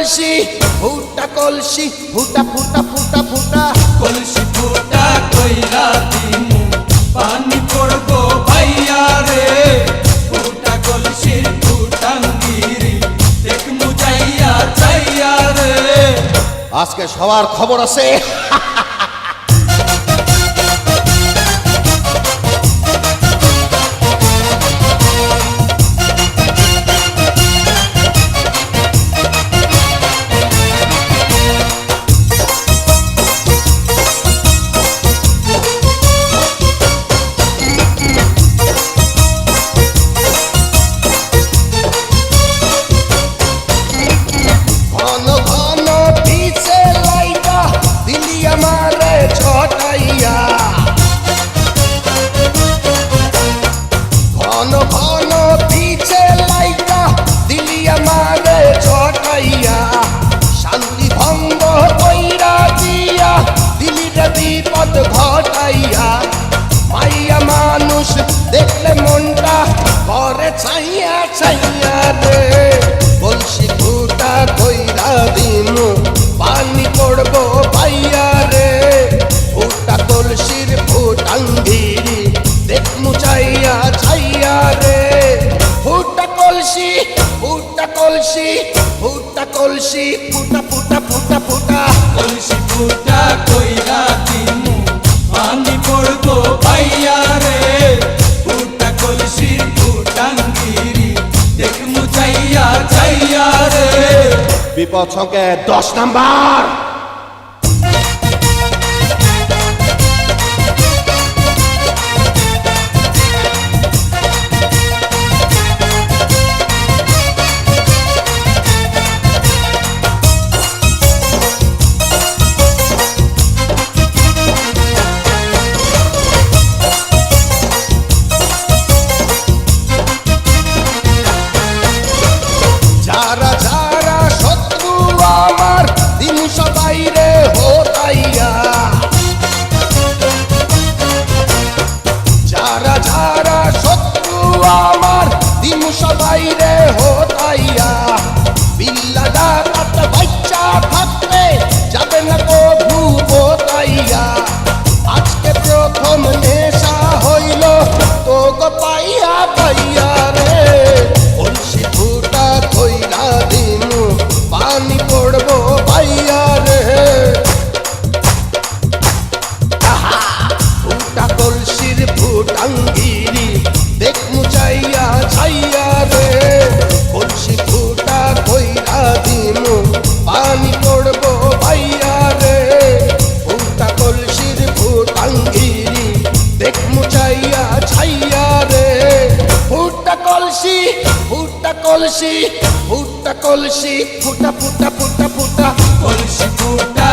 কলসি ফুটা কলসি ফুটা ফুটা ফুটা ফুটা কলসি ফুটা কইরা দিমু পানি পড়বো ভাইয়া রে ফুটা কলসির ফুটাঙ্গিরি দেখমু যাইয়া যাইয়া রে আজকে সবার খবর আছে বিপদ ঘটাইয়া মাইয়া মানুষ দেখলে মনটা করে ছাইয়া ছাইয়া রে কলসি ফুটা কইরা দিমু পানি পড়বো ভাইয়া রে ফুটা কলসির ফুটাঙ্গিরি দেখমু চাইয়া ছাইয়া রে ফুটা কলসি ফুটা কলসি ফুটা কলসি ফুটা ফুটা ফুটা ফুটা কলসি ফুটা কইরা দিমু পানি পড়বো ভাইয়া রে ফুটা কলসির ফুটাঙ্গিরি দেখমু যাইয়া যাইয়া রে বিপদ সংকেত 10 নাম্বার যারা যারা শত্রু আমার দিন সবাই রে হতাইয়া যারা যারা শত্রু আমার দিন সবাই রে হতাইয়া বিল্লা ডাকাত বাচ্চা থাকলে যাবে না কভু বোতাইয়া আজকে প্রথম নেশা হইল তো গো পাইয়া পাইয়া রে কলসি ফুটা কইরা দিমু পানি পড়বো ভাইয়া রে ফুটা কলসির ফুটাঙ্গিরি দেখমু চাইয়া ছাইয়া রে কলসি ফুটা কইরা দিমু পানি পড়বো ভাইয়া রে ফুটা কলসির ফুটাঙ্গিরি দেখমু চাইয়া ছাইয়া রে ফুটা কলসি ফুটা কলসি ফুটা কলসি ফুটা ফুটা ফুটা ফুটা কলসি ফুটা